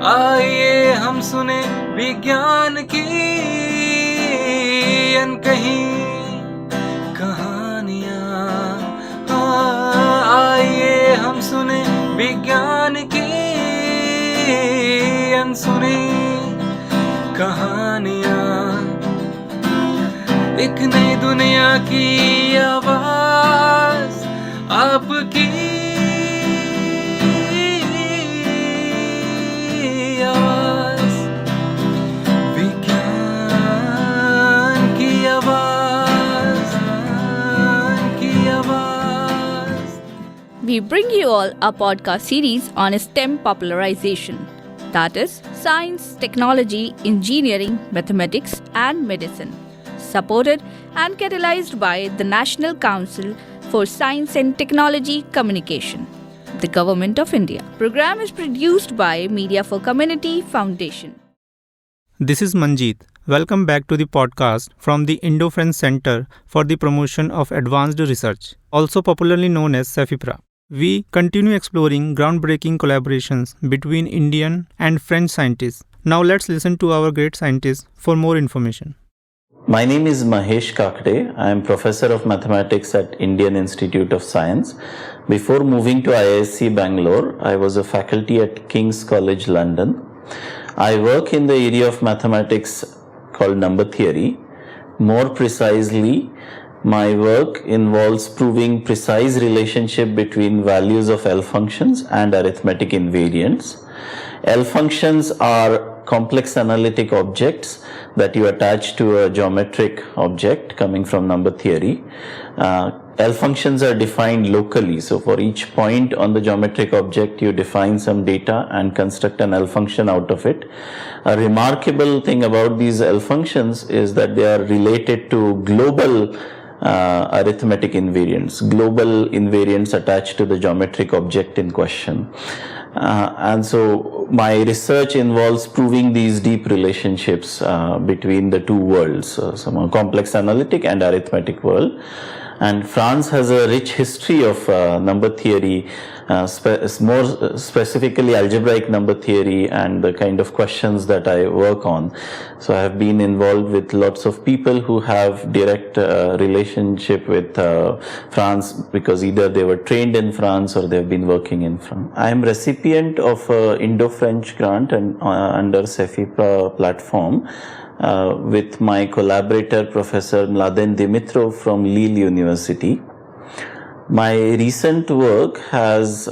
आइए हम सुने विज्ञान की अनकही कहानियाँ। आइए हम सुने विज्ञान की अनसुनी कहानियाँ। एक नई दुनिया की आवाज़ आपकी आवाज़, विज्ञान की आवाज़, की आवाज़। We bring you all a podcast series on STEM popularization, that is, science, technology, engineering, mathematics, and medicine, supported and catalyzed by the National Council for Science and Technology Communication, the Government of India. Program is produced by Media for Community Foundation. This is Manjeet. Welcome back to the podcast from the Indo French Center for the Promotion of Advanced Research, also popularly known as CEFIPRA. We continue exploring groundbreaking collaborations between Indian and French scientists. Now let's listen to our great scientists for more information. My name is Mahesh Kakde. I am Professor of Mathematics at Indian Institute of Science. Before moving to IISc Bangalore, I was a faculty at King's College London. I work in the area of mathematics called number theory. More precisely, my work involves proving precise relationship between values of L functions and arithmetic invariants. L functions are complex analytic objects that you attach to a geometric object coming from number theory. L functions are defined locally, so for each point on the geometric object you define some data and construct an L function out of it. A remarkable thing about these L functions is that they are related to global arithmetic invariants, global invariants attached to the geometric object in question. And so my research involves proving these deep relationships between the two worlds, some complex analytic and arithmetic world. And France has a rich history of number theory, more specifically algebraic number theory and the kind of questions that I work on. So I have been involved with lots of people who have direct relationship with France because either they were trained in France or they have been working in France. I am recipient of Indo French grant and under CEFIPRA platform. With my collaborator Professor Mladen Dimitrov from Lille University. My recent work has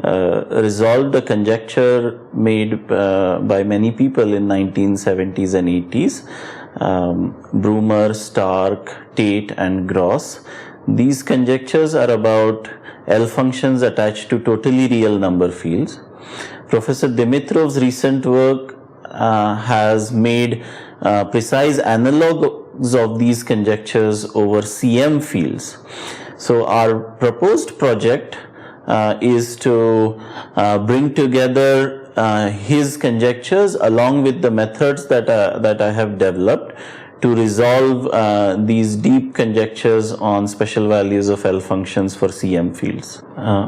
resolved a conjecture made by many people in 1970s and 80s, Brumer, Stark, Tate and Gross. These conjectures are about L functions attached to totally real number fields. Professor Dimitrov's recent work has made precise analogs of these conjectures over CM fields. So our proposed project is to bring together his conjectures along with the methods that I have developed to resolve these deep conjectures on special values of L functions for CM fields.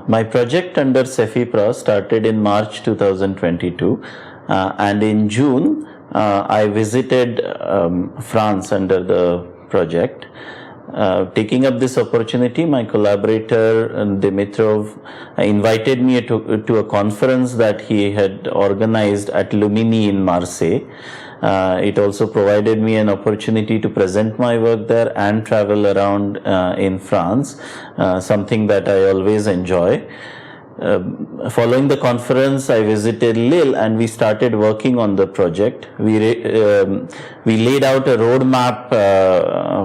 My project under CEFIPRA started in March 2022. And in June, I visited France under the project. Taking up this opportunity, my collaborator Dimitrov invited me to a conference that he had organized at Lumini in Marseille. It also provided me an opportunity to present my work there and travel around in France, something that I always enjoy. Following the conference, I visited Lille and we started working on the project. We laid out a roadmap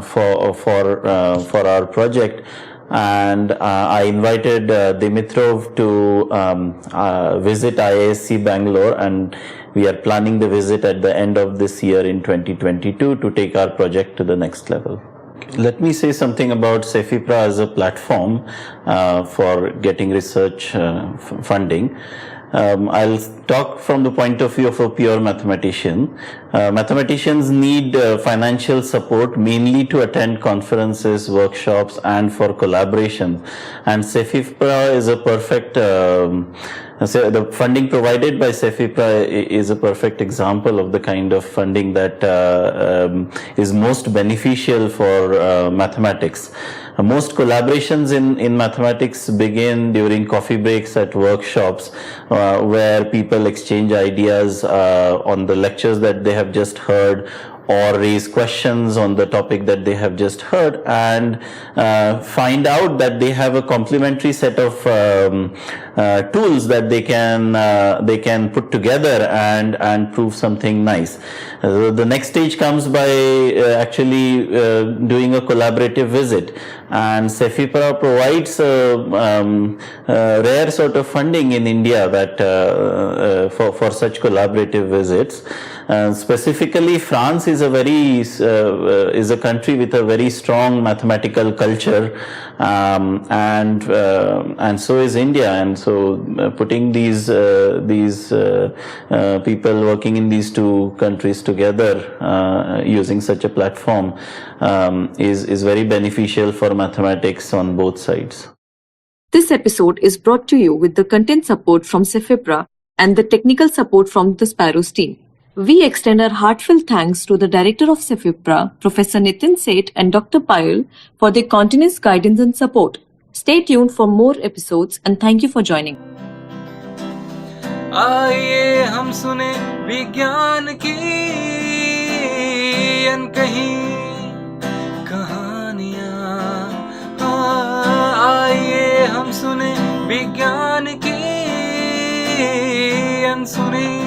for our project, and I invited Dimitrov to visit IISc Bangalore, and we are planning the visit at the end of this year in 2022 to take our project to the next level. Let me say something about CEFIPRA as a platform for getting research funding. I'll talk from the point of view of a pure mathematician. Mathematicians need financial support mainly to attend conferences, workshops, and for collaboration. And CEFIPRA is a perfect so the funding provided by CEFIPRA is a perfect example of the kind of funding that is most beneficial for mathematics. Most collaborations in mathematics begin during coffee breaks at workshops where people exchange ideas on the lectures that they have just heard or raise questions on the topic that they have just heard, and find out that they have a complementary set of tools that they can put together and prove something nice. The next stage comes by actually doing a collaborative visit, and CEFIPRA provides a rare sort of funding in India that for such collaborative visits. Specifically, France is a country with a very strong mathematical culture, and so is India. And so, putting these people working in these two countries together using such a platform is very beneficial for mathematics on both sides. This episode is brought to you with the content support from CEFIPRA and the technical support from the Sparrows team. We extend our heartfelt thanks to the Director of CEFIPRA, Professor Nitin Seth and Dr. Payal for their continuous guidance and support. Stay tuned for more episodes and thank you for joining. आइए हम सुने विज्ञान की अनकही कहानियाँ। आइए हम सुने विज्ञान की अनसुनी